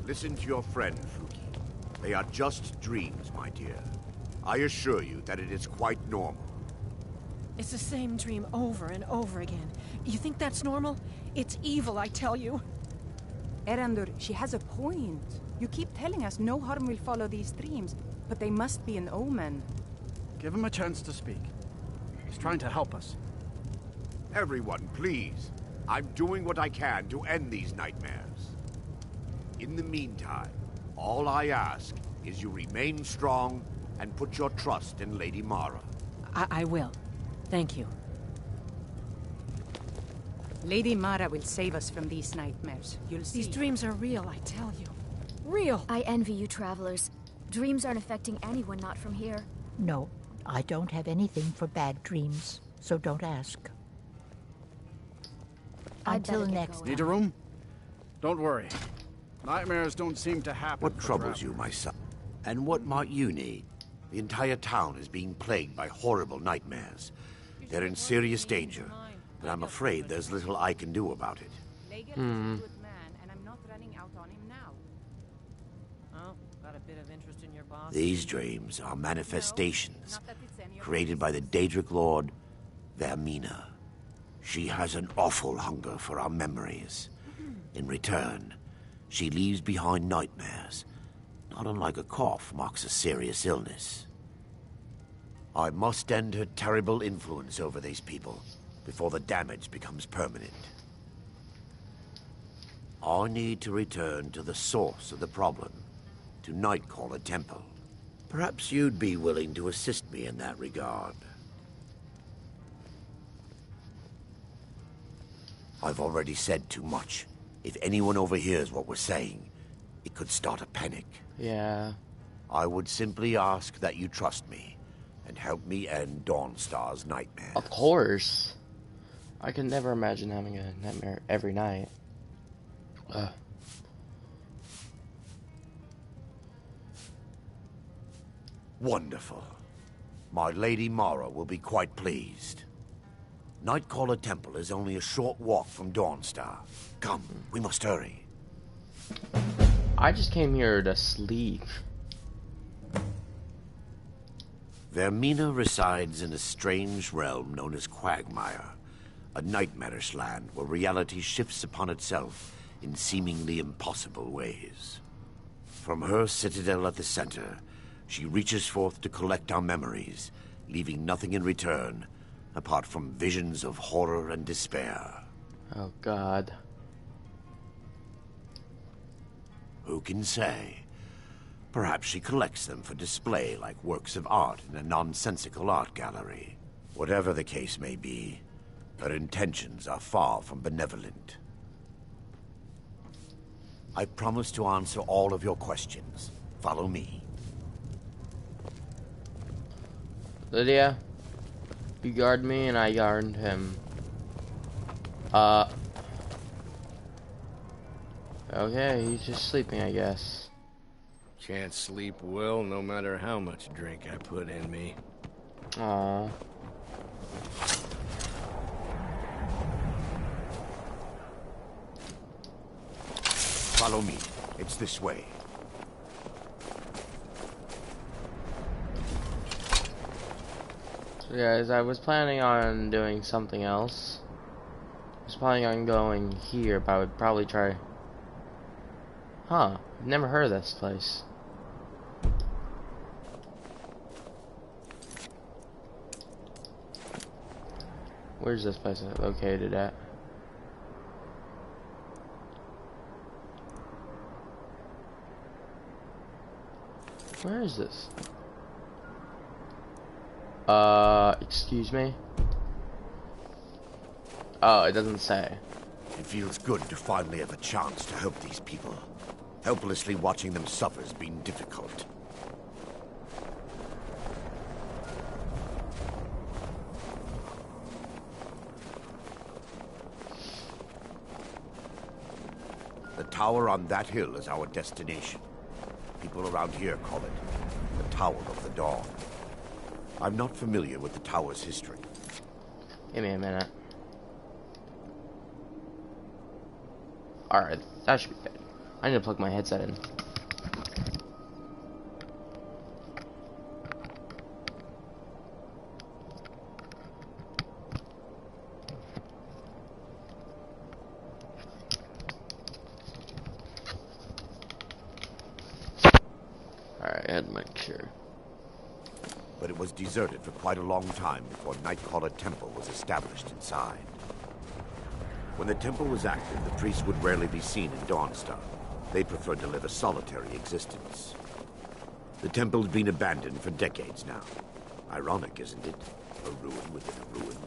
Listen to your friend, Fuki. They are just dreams, my dear. I assure you that it is quite normal. It's the same dream over and over again. You think that's normal? It's evil, I tell you. Erandur, she has a point. You keep telling us no harm will follow these dreams, but they must be an omen. Give him a chance to speak. He's trying to help us. Everyone, please. I'm doing what I can to end these nightmares. In the meantime, all I ask is you remain strong and put your trust in Lady Mara. I will. Thank you. Lady Mara will save us from these nightmares. You'll see. These dreams are real, I tell you. Real! I envy you travelers. Dreams aren't affecting anyone not from here. No, I don't have anything for bad dreams, so don't ask. Until next time. Need a room? Don't worry. Nightmares don't seem to happen. What troubles you, my son? And what might you need? The entire town is being plagued by horrible nightmares. They're in serious danger, but I'm afraid there's little I can do about it. Legel is a good man, and I'm not running out on him now. Oh, got a bit of interest in your boss? These dreams are manifestations created by the Daedric Lord, Vermina. She has an awful hunger for our memories. In return, she leaves behind nightmares. Not unlike a cough marks a serious illness. I must end her terrible influence over these people before the damage becomes permanent. I need to return to the source of the problem, to Nightcaller Temple. Perhaps you'd be willing to assist me in that regard. I've already said too much. If anyone overhears what we're saying, it could start a panic. Yeah. I would simply ask that you trust me and help me end Dawnstar's nightmares. Of course. I could never imagine having a nightmare every night. Wonderful. My Lady Mara will be quite pleased. Nightcaller Temple is only a short walk from Dawnstar. Come, we must hurry. I just came here to sleep. Vermina resides in a strange realm known as Quagmire, a nightmarish land where reality shifts upon itself in seemingly impossible ways. From her citadel at the center, she reaches forth to collect our memories, leaving nothing in return apart from visions of horror and despair. Oh, God. Who can say? Perhaps she collects them for display like works of art in a nonsensical art gallery. Whatever the case may be, her intentions are far from benevolent. I promise to answer all of your questions. Follow me. Lydia, you guard me and I guard him. Okay, he's just sleeping, I guess. Can't sleep well no matter how much drink I put in me. Aww. Follow me. It's this way. So guys, I was planning on doing something else. I was planning on going here, but I would probably try... Huh, I've never heard of this place. Where's this place located at? Where is this? Excuse me? Oh, it doesn't say. It feels good to finally have a chance to help these people. Helplessly watching them suffer has been difficult. The tower on that hill is our destination. People around here call it the Tower of the Dawn. I'm not familiar with the tower's history. Give me a minute. Alright, that should be good. I need to plug my headset in. Alright, I had to make sure. But it was deserted for quite a long time before Nightcaller Temple was established inside. When the temple was active, the priests would rarely be seen in Dawnstar. They preferred to live a solitary existence. The temple had been abandoned for decades now. Ironic, isn't it? A ruin within a ruin.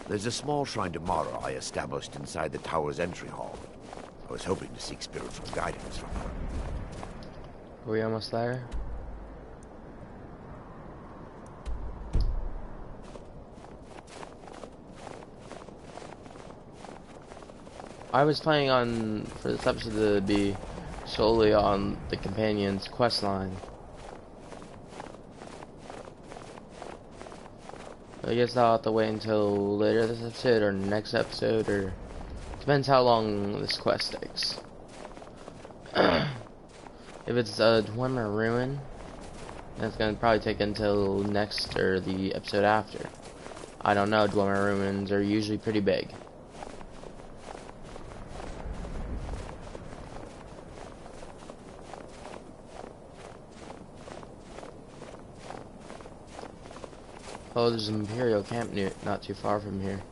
There's a small shrine to Mara I established inside the tower's entry hall. I was hoping to seek spiritual guidance from her. Are we almost there? I was planning on, for this episode, to be solely on the companion's quest line. I guess I'll have to wait until later this episode or next episode, or depends how long this quest takes. If it's a Dwemer Ruin, then it's gonna probably take until next or the episode after. I don't know, Dwemer Ruins are usually pretty big. Oh, there's an Imperial camp not too far from here.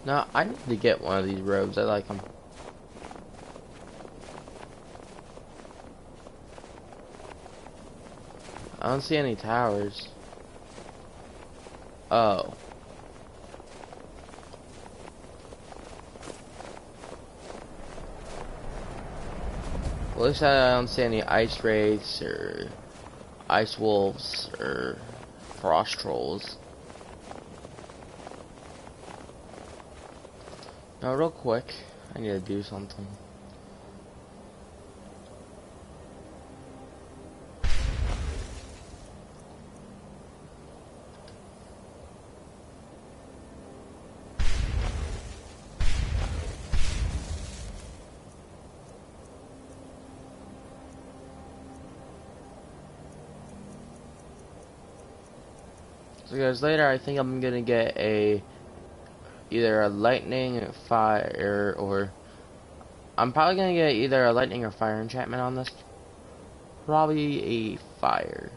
No, I need to get one of these robes. I like them. I don't see any towers. Oh. Well, at least I don't see any ice wraiths or ice wolves or frost trolls. Now, real quick, I need to do something. So guys, later I think I'm gonna get either a lightning, fire, or I'm probably gonna get either a lightning or fire enchantment on this. Probably a fire.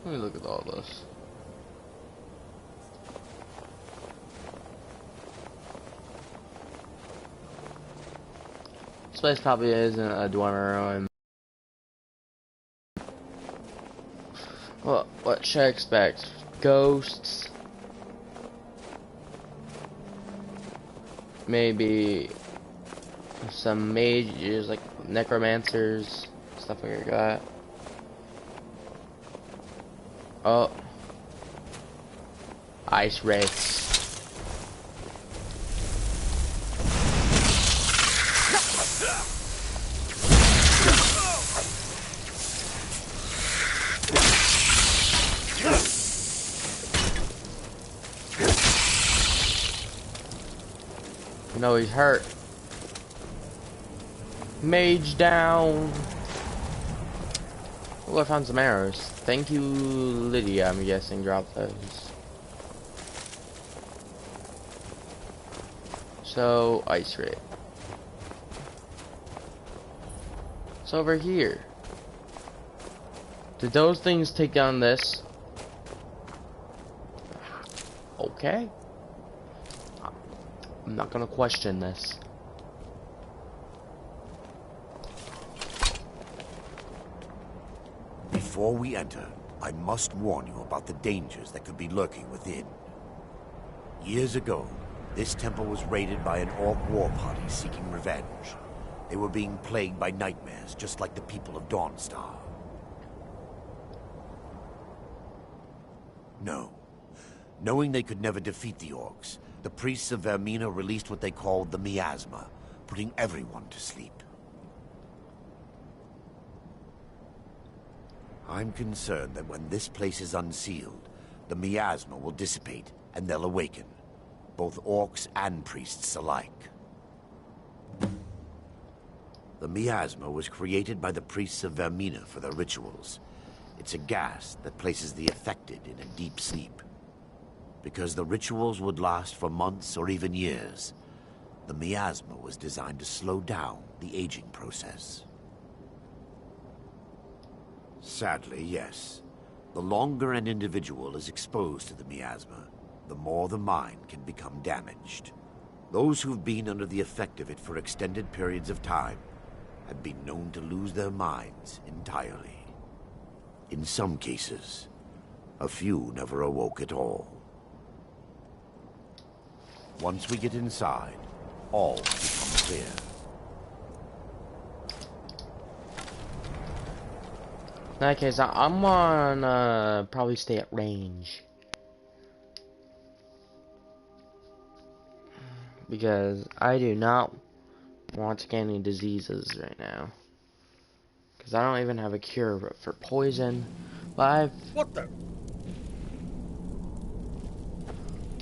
Let me look at all this. This place probably isn't a Dwemer Ruin. What should I expect? Ghosts? Maybe some mages, like necromancers, stuff like that. Oh. Ice wraiths. No, he's hurt. Mage down. Oh, I found some arrows. Thank you, Lydia, I'm guessing, dropped those. So, ice wraith. It's over here. Did those things take down this? Okay. I'm not gonna question this. Before we enter, I must warn you about the dangers that could be lurking within. Years ago, this temple was raided by an orc war party seeking revenge. They were being plagued by nightmares, just like the people of Dawnstar. No. Knowing they could never defeat the orcs, the priests of Vermina released what they called the miasma, putting everyone to sleep. I'm concerned that when this place is unsealed, the miasma will dissipate and they'll awaken, both orcs and priests alike. The miasma was created by the priests of Vermina for their rituals. It's a gas that places the affected in a deep sleep. Because the rituals would last for months or even years, the miasma was designed to slow down the aging process. Sadly, yes. The longer an individual is exposed to the miasma, the more the mind can become damaged. Those who've been under the effect of it for extended periods of time have been known to lose their minds entirely. In some cases, a few never awoke at all. Once we get inside, all becomes clear. In that case, I'm gonna probably stay at range. Because I do not want to get any diseases right now. Because I don't even have a cure for poison. But I've... What the?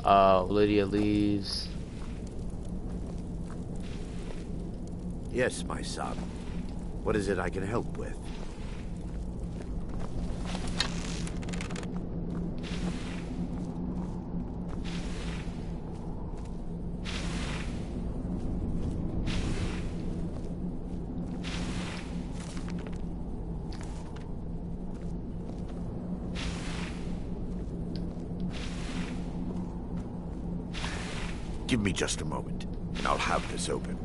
Oh, Lydia leaves. Yes, my son. What is it I can help with? Give me just a moment, and I'll have this open.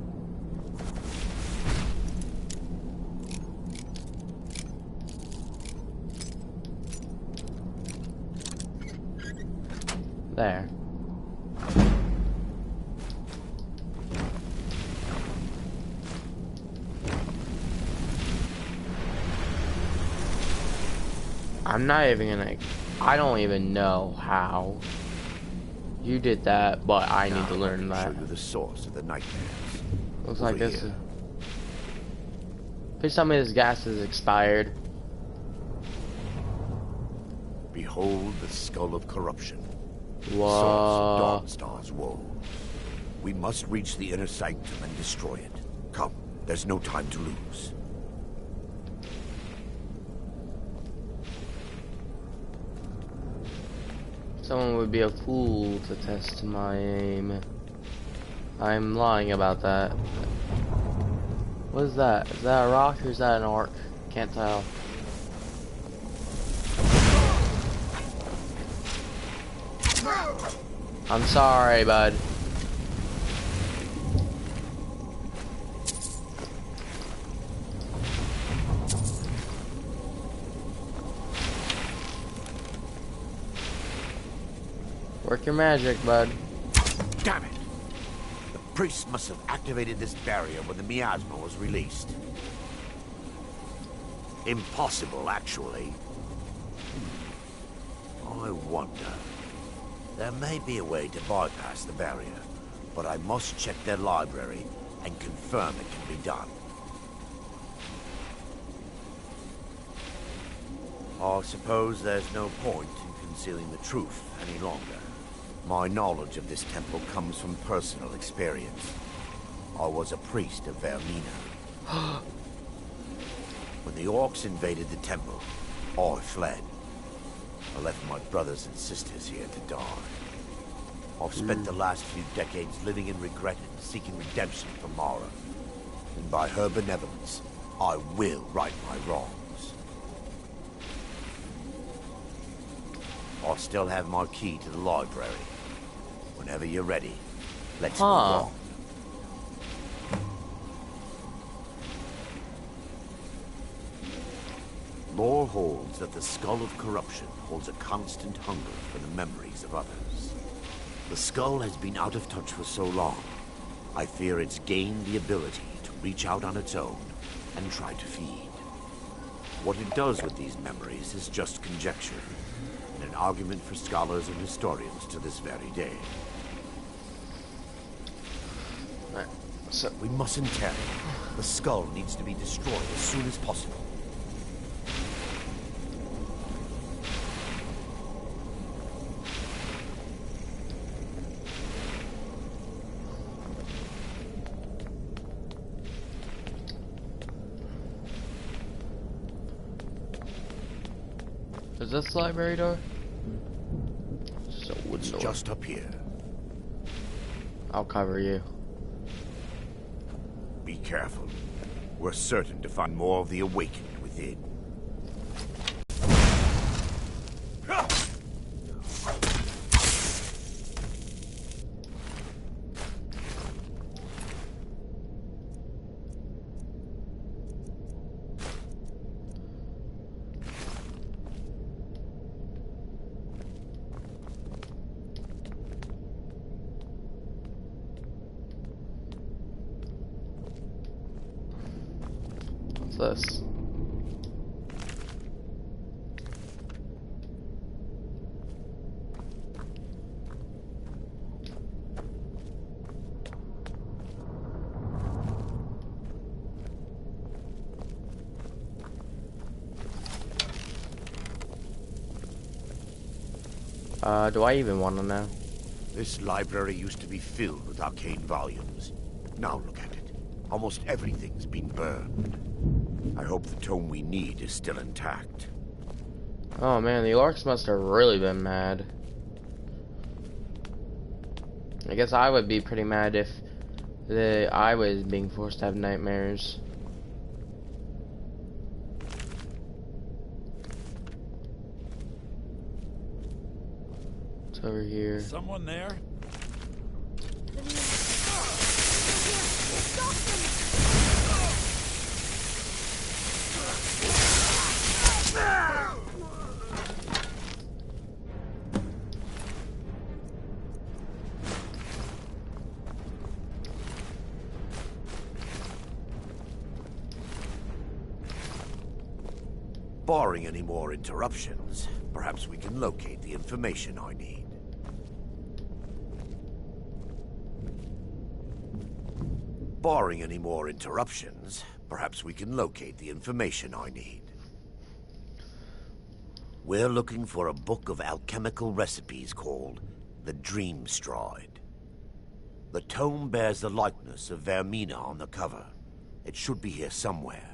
There. I'm not even gonna... I don't even know how you did that, but I need to learn that. Show you the source of the nightmares. Looks like Over this is... here. Please tell me this gas is expired. Behold the skull of corruption. Whoa. Source of Dawnstar's woe. We must reach the inner sanctum and destroy it. Come, there's no time to lose. Someone would be a fool to test my aim. I'm lying about that. What is that? Is that a rock or is that an orc? Can't tell. I'm sorry, bud. Work your magic, bud. Damn it! The priests must have activated this barrier when the miasma was released. Impossible, actually. I wonder. There may be a way to bypass the barrier, but I must check their library and confirm it can be done. I suppose there's no point in concealing the truth any longer. My knowledge of this temple comes from personal experience. I was a priest of Vermina. When the orcs invaded the temple, I fled. I left my brothers and sisters here to die. I've spent the last few decades living in regret and seeking redemption from Mara. And by her benevolence, I will right my wrongs. I still have my key to the library. Whenever you're ready, let's move on. Lore holds that the Skull of Corruption holds a constant hunger for the memories of others. The skull has been out of touch for so long. I fear it's gained the ability to reach out on its own and try to feed. What it does with these memories is just conjecture, and an argument for scholars and historians to this very day. Right. So We mustn't tarry. The skull needs to be destroyed as soon as possible. is this the library door? Just a wooden It's door. just up here. I'll cover you. Be careful. We're certain to find more of the awakened within. What's this? Do I even want to know? This library used to be filled with arcane volumes. Now look at it. Almost everything's been burned. I hope the tome we need is still intact. Oh man, the orcs must have really been mad. I guess I would be pretty mad if I was being forced to have nightmares. It's over here. Someone there? Barring any more interruptions, perhaps we can locate the information I need. Barring any more interruptions, perhaps we can locate the information I need. We're looking for a book of alchemical recipes called the Dream Stride. The tome bears the likeness of Vermina on the cover. It should be here somewhere.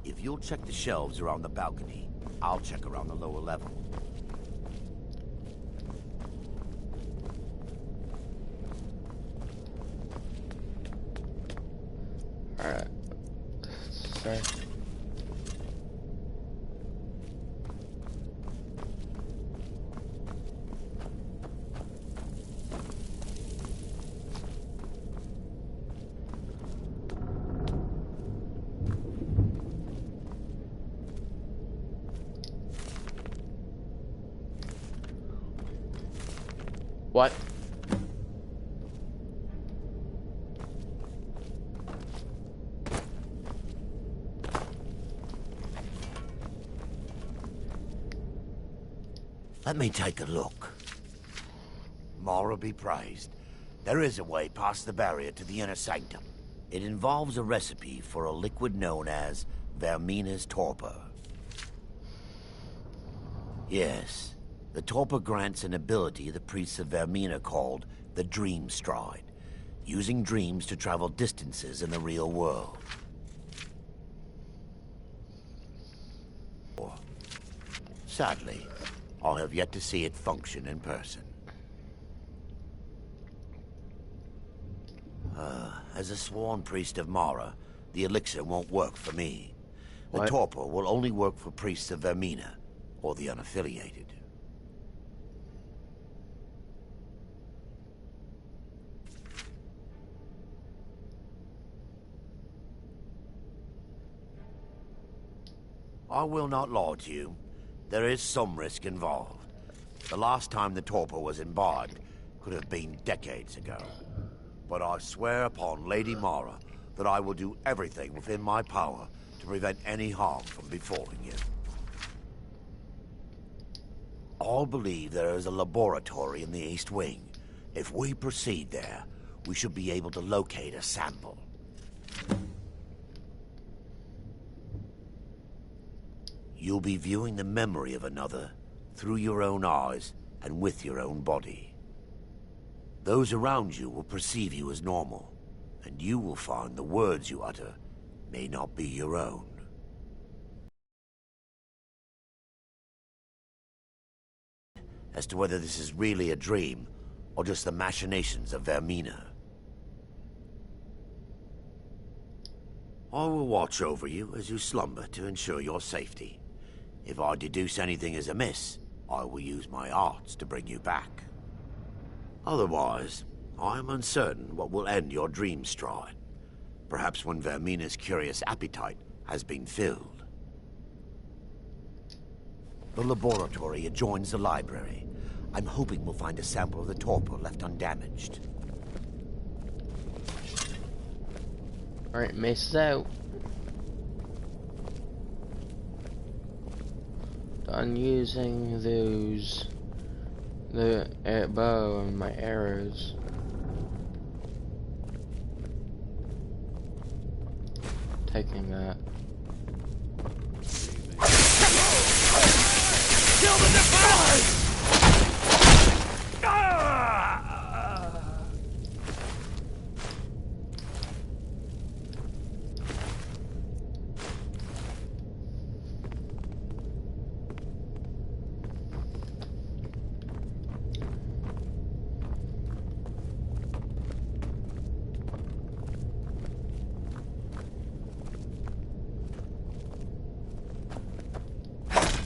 If you'll check the shelves around the balcony, I'll check around the lower level. Alright. Sorry. What? Let me take a look. Mara be praised. There is a way past the barrier to the inner sanctum. It involves a recipe for a liquid known as Vermina's torpor. Yes, the torpor grants an ability the priests of Vermina called the Dream Stride, using dreams to travel distances in the real world. Sadly, I have yet to see it function in person. As a sworn priest of Mara, the elixir won't work for me. The What? torpor will only work for priests of Vermina, or the unaffiliated. I will not lie to you. There is some risk involved. The last time the torpor was embarked could have been decades ago. But I swear upon Lady Mara that I will do everything within my power to prevent any harm from befalling you. I believe there is a laboratory in the East Wing. If we proceed there, we should be able to locate a sample. You'll be viewing the memory of another through your own eyes and with your own body. Those around you will perceive you as normal, and you will find the words you utter may not be your own. As to whether this is really a dream, or just the machinations of Vermina. I will watch over you as you slumber to ensure your safety. If I deduce anything is amiss, I will use my arts to bring you back. Otherwise, I am uncertain what will end your dream stride. Perhaps when Vermina's curious appetite has been filled. The laboratory adjoins the library. I'm hoping we'll find a sample of the torpor left undamaged. Alright, Mace's out. Done using the bow and my arrows. Taking that. Kill the defenders!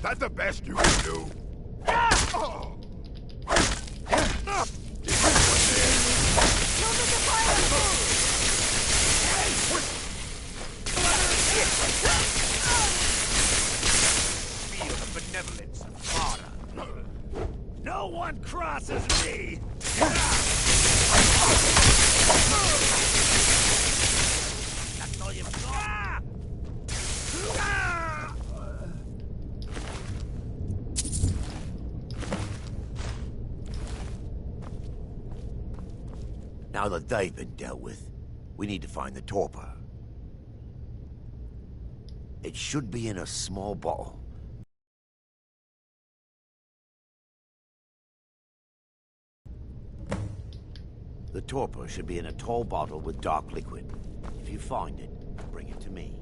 That's the best you can do. Oh. Feel the benevolence of Mara. No one crosses me! That's all you've got? Now that they've been dealt with, we need to find the torpor. It should be in a small bottle. The torpor should be in a tall bottle with dark liquid. If you find it, bring it to me.